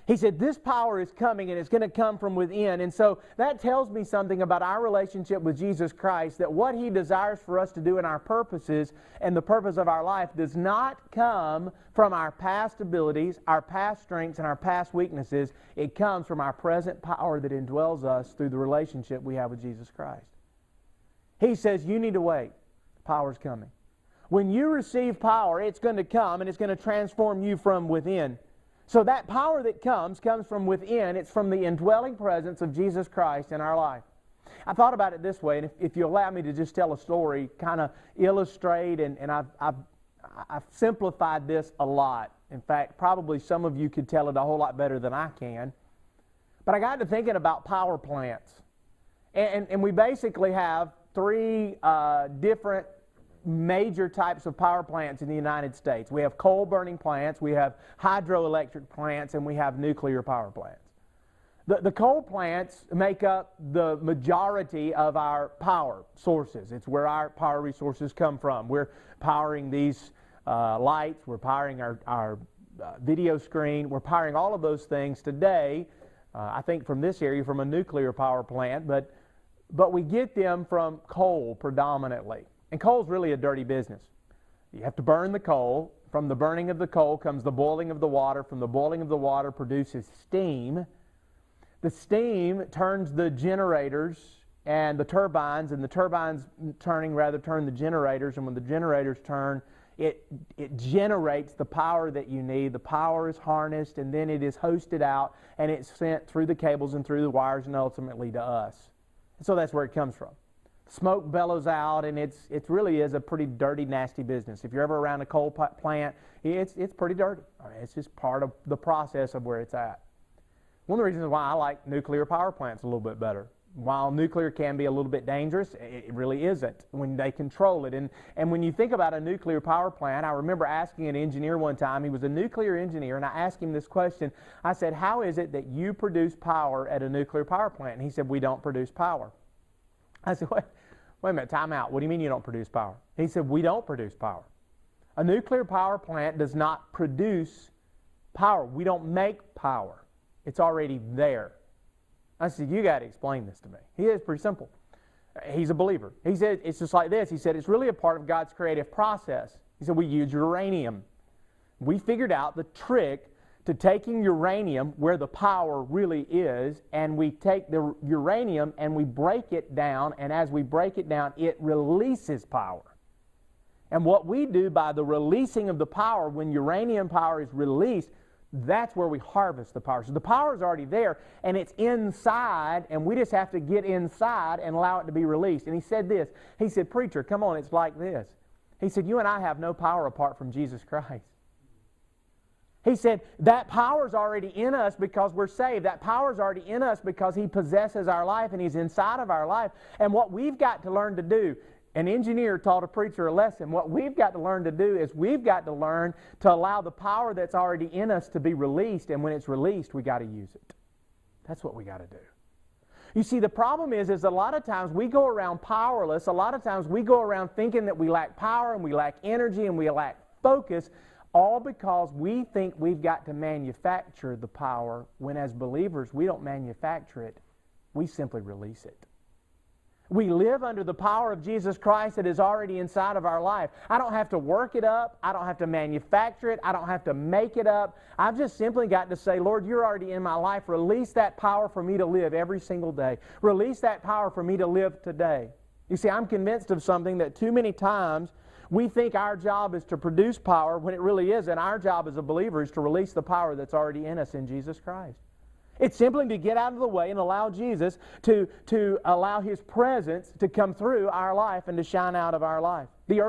He said, this power is coming and it's going to come from within. And so that tells me something about our relationship with Jesus Christ, that what He desires for us to do in our purposes and the purpose of our life does not come from our past abilities, our past strengths, and our past weaknesses. It comes from our present power that indwells us through the relationship we have with Jesus Christ. He says, you need to wait. Power's coming. When you receive power, it's going to come and it's going to transform you from within. So that power that comes from within. It's from the indwelling presence of Jesus Christ in our life. I thought about it this way, and if you allow me to just tell a story, kind of illustrate, and I've simplified this a lot. In fact, probably some of you could tell it a whole lot better than I can. But I got to thinking about power plants. And we basically have three different major types of power plants in the United States. We have coal-burning plants, we have hydroelectric plants, and we have nuclear power plants. The coal plants make up the majority of our power sources. It's where our power resources come from. We're powering these lights, we're powering our video screen, we're powering all of those things today, I think from this area, from a nuclear power plant, but we get them from coal predominantly. And coal's really a dirty business. You have to burn the coal. From the burning of the coal comes the boiling of the water. From the boiling of the water produces steam. The steam turns the generators and the turbines, and the turbines turn the generators, and when the generators turn, it generates the power that you need. The power is harnessed, and then it is hosted out, and it's sent through the cables and through the wires and ultimately to us. And so that's where it comes from. Smoke bellows out, and it really is a pretty dirty, nasty business. If you're ever around a coal plant, it's pretty dirty. I mean, it's just part of the process of where it's at. One of the reasons why I like nuclear power plants a little bit better. While nuclear can be a little bit dangerous, it really isn't when they control it. And when you think about a nuclear power plant, I remember asking an engineer one time, he was a nuclear engineer, and I asked him this question. I said, how is it that you produce power at a nuclear power plant? And he said, we don't produce power. I said, wait a minute, time out. What do you mean you don't produce power? He said, we don't produce power. A nuclear power plant does not produce power. We don't make power. It's already there. I said, you got to explain this to me. He is pretty simple. He's a believer. He said, it's just like this. He said, it's really a part of God's creative process. He said, we use uranium. We figured out the trick to taking uranium where the power really is, and we take the uranium and we break it down, and as we break it down, it releases power. And what we do by the releasing of the power, when uranium power is released, that's where we harvest the power. So the power is already there, and it's inside, and we just have to get inside and allow it to be released. And he said this. He said, preacher, come on, it's like this. He said, you and I have no power apart from Jesus Christ. He said, that power's already in us because we're saved. That power's already in us because He possesses our life and He's inside of our life. And what we've got to learn to do, an engineer taught a preacher a lesson. What we've got to learn to do is we've got to learn to allow the power that's already in us to be released. And when it's released, we got to use it. That's what we got to do. You see, the problem is a lot of times we go around powerless. A lot of times we go around thinking that we lack power and we lack energy and we lack focus, all because we think we've got to manufacture the power, when as believers we don't manufacture it, we simply release it. We live under the power of Jesus Christ that is already inside of our life. I don't have to work it up. I don't have to manufacture it. I don't have to make it up. I've just simply got to say, Lord, you're already in my life. Release that power for me to live every single day. Release that power for me to live today. You see, I'm convinced of something that too many times we think our job is to produce power when it really isn't. Our job as a believer is to release the power that's already in us in Jesus Christ. It's simply to get out of the way and allow Jesus to allow His presence to come through our life and to shine out of our life. The